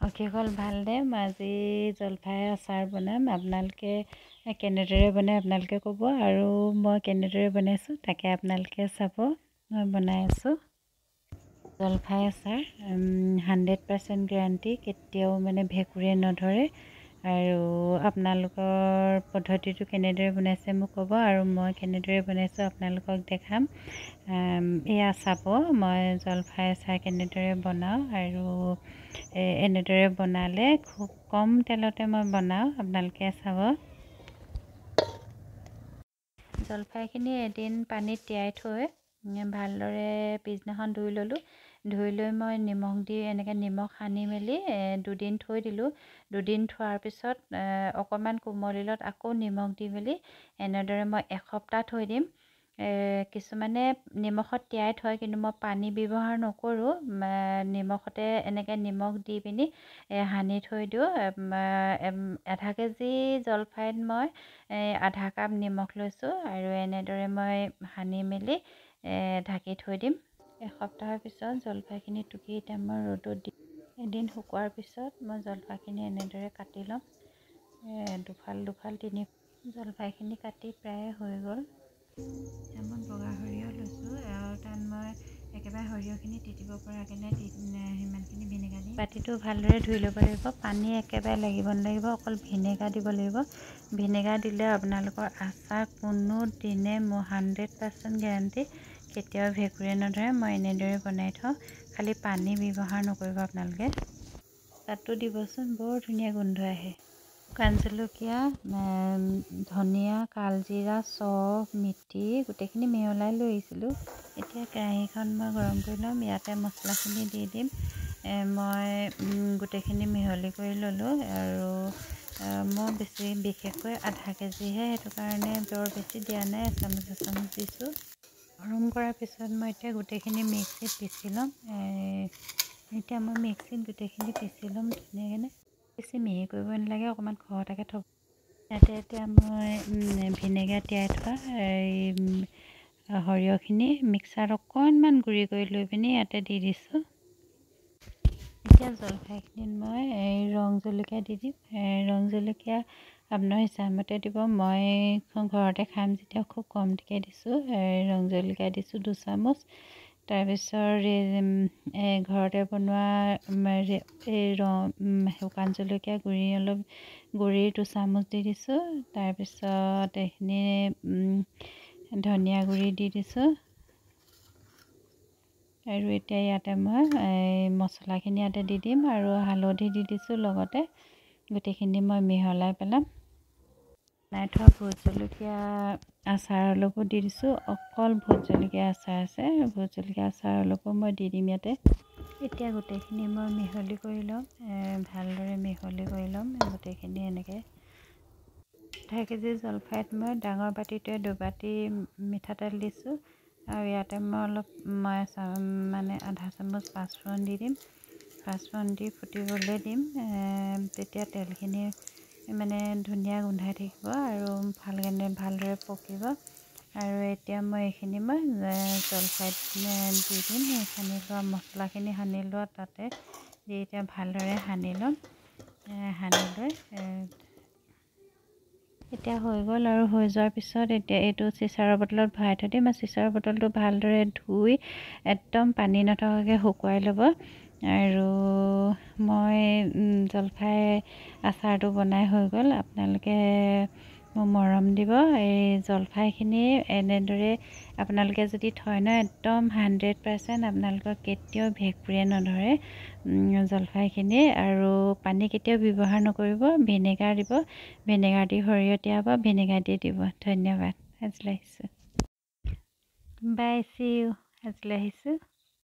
অখিকল ভালনে? মই আজি জলফাই আচাৰ বনাম। আপোনালোকে কেনেদৰে বনাই আপোনালোকে ক'ব, আৰু মই কেনেদৰে বনাইছোঁ তাকে আপোনালোকে চাব। মই বনাই আছোঁ জলফাই আচাৰ। 100% গেৰাণ্টি, কেতিয়াও মানে ভেঁকুৰে নধৰে। আৰু আপোনালোকৰ পদ্ধতিটো কেনেদৰে বনাইছে মোক ক'ব, আৰু মই কেনেদৰে বনাইছোঁ আপোনালোকক দেখাম। এয়া চাব মই জলফাই আচাৰ কেনেদৰে বনাওঁ, আৰু এনেদৰে বনালে খুব কম তেলতে মই বনাওঁ, আপোনালোকে চাব। জলফাইখিনি এদিন পানীত তিয়াই থৈ ভালদৰে পিছদিনাখন ধুই ল'লোঁ। ধুই লৈ মই নিমখ দি এনেকৈ নিমখ সানি মেলি 2 দিন থৈ দিলোঁ। 2 দিন থোৱাৰ পিছত অকণমান কোমলিলত আকৌ নিমখ দি মেলি এনেদৰে মই এসপ্তাহ থৈ দিম। কিছুমানে নিমখত তিয়াই থয়, কিন্তু মই পানী ব্যৱহাৰ নকৰোঁ। নিমখতে এনেকৈ নিমখ দি পিনি সানি থৈ দিওঁ। আধা কেজি জলফাইত মই আধা কাপ নিমখ লৈছোঁ, আৰু এনেদৰে মই সানি মেলি ঢাকি থৈ দিম। এসপ্তাহৰ পিছত জলফাইখিনি টুকি এতিয়া মই ৰ'দত দি এদিন শুকোৱাৰ পিছত মই জলফাইখিনি এনেদৰে কাটি ল'ম। দুফাল তিনি জলফাইখিনি কাটি প্ৰায় হৈ গ'ল। এতিয়া মই বগা সৰিয়হ লৈছোঁ, আৰু তাত মই একেবাৰে সৰিয়হখিনি তিতিব পৰাকৈ সিমানখিনি ভিনেগাৰ দিম। বাতিটো ভালদৰে ধুই ল'ব লাগিব। পানী একেবাৰে লাগিব নালাগিব, অকল ভিনেগাৰ দিব লাগিব। ভিনেগাৰ দিলে আপোনালোকৰ আচাৰ কোনো দিনে মোৰ 100% গেৰাণ্টি, কেতিয়াও ভেঁকুৰে নধৰে। মই এনেদৰে বনাই থওঁ, খালি পানী ব্যৱহাৰ নকৰিব আপোনালোকে। তাতো দিবচোন, বৰ ধুনীয়া গোন্ধ আহে। শুকান জলকীয়া, ধনিয়া, কালজিৰা, চফ, মেথি গোটেইখিনি মিহলাই লৈ আহিছিলোঁ। এতিয়া কেৰাহীখন মই গৰম কৰি ল'ম। ইয়াতে মছলাখিনি দি দিম। মই গোটেইখিনি মিহলি কৰি ল'লোঁ, আৰু মই বিশেষকৈ আধা কেজিহে, সেইটো কাৰণে বৰ বেছি দিয়া নাই, এচামুচ দিছোঁ। গৰম কৰাৰ পিছত মই এতিয়া গোটেইখিনি মিক্সিত পিচি ল'ম। এতিয়া মই মিক্সিত গোটেইখিনি পিচি ল'ম ধুনীয়াকৈ। বেছি মিহি কৰিব নালাগে, অকণমান খহটাকৈ থ'ব। ইয়াতে এতিয়া মই ভিনেগাৰ তিয়াই থোৱা সৰিয়হখিনি মিক্সাৰত অকণমান গুড়ি কৰি লৈ পিনি ইয়াতে দি দিছোঁ। এতিয়া জলফাইখিনিত মই ৰং জলকীয়া দি দিম। ৰং জলকীয়া আপোনাৰ হিচাপমতে দিব। মই ঘৰতে খাম যেতিয়া খুব কমকৈ দিছোঁ। ৰং জলকীয়া দিছোঁ 2 চামুচ। তাৰপিছত ঘৰতে বনোৱা শুকান জলকীয়া গুড়ি 2 চামুচ দি দিছোঁ। তাৰপিছত এইখিনি ধনিয়া গুড়ি দি দিছোঁ। আৰু এতিয়া ইয়াতে মই মছলাখিনি ইয়াতে দি দিম, আৰু হালধি দি দিছোঁ লগতে। গোটেইখিনি মই মিহলাই পেলাম। বনাই থোৱা ভোট জলকীয়া আচাৰ অলপো দি দিছোঁ। অকল ভোট জলকীয়া আচাৰ আছে, ভোট জলকীয়া আচাৰ অলপো মই দি দিম ইয়াতে। এতিয়া গোটেইখিনি মই মিহলি কৰি ল'ম, ভালদৰে মিহলি কৰি ল'ম গোটেইখিনি এনেকৈ। আধা কেজি জলফাইত মই ডাঙৰ বাতিটোৱে 2 বাতি মিঠাতেল দিছোঁ, আৰু ইয়াতে মই আধা চামুচ পাঁচফোৰণ দি দিম। পাঁচফোৰণ দি ফুটিবলৈ দিম। তেতিয়া তেলখিনি ধুনীয়া গোন্ধাই থাকিব, আৰু ভালদৰে পকিব। আৰু এতিয়া মই এইখিনি জলফাইত দি দিম। সানি লোৱা মছলাখিনি সানি লোৱা তাতে দি এতিয়া ভালদৰে সানি ল'ম। সানি লৈ এতিয়া হৈ গ'ল, আৰু হৈ যোৱাৰ পিছত এতিয়া এইটো চিচাৰৰ বটলত ভৰাই থৈ দিম। চিচাৰৰ বটলটো ভালদৰে ধুই একদম পানী নথকাকৈ শুকুৱাই ল'ব। আৰু মই জলফাই আচাৰটো বনাই হৈ গ'ল। আপোনালোকে মোক মৰম দিব। এই জলফাইখিনি এনেদৰে আপোনালোকে যদি থয় ন, একদম 100% আপোনালোকৰ কেতিয়াও ভেঁকুৰে নধৰে জলফাইখিনি। আৰু পানী কেতিয়াও ব্যৱহাৰ নকৰিব, ভিনেগাৰ দিব। ভিনেগাৰ দি সৰিয়হ তিয়াব, ভিনেগাৰ দি দিব। ধন্যবাদ। আজিলৈ আহিছোঁ। বাই, চি ইউ। আজিলৈ আহিছোঁ।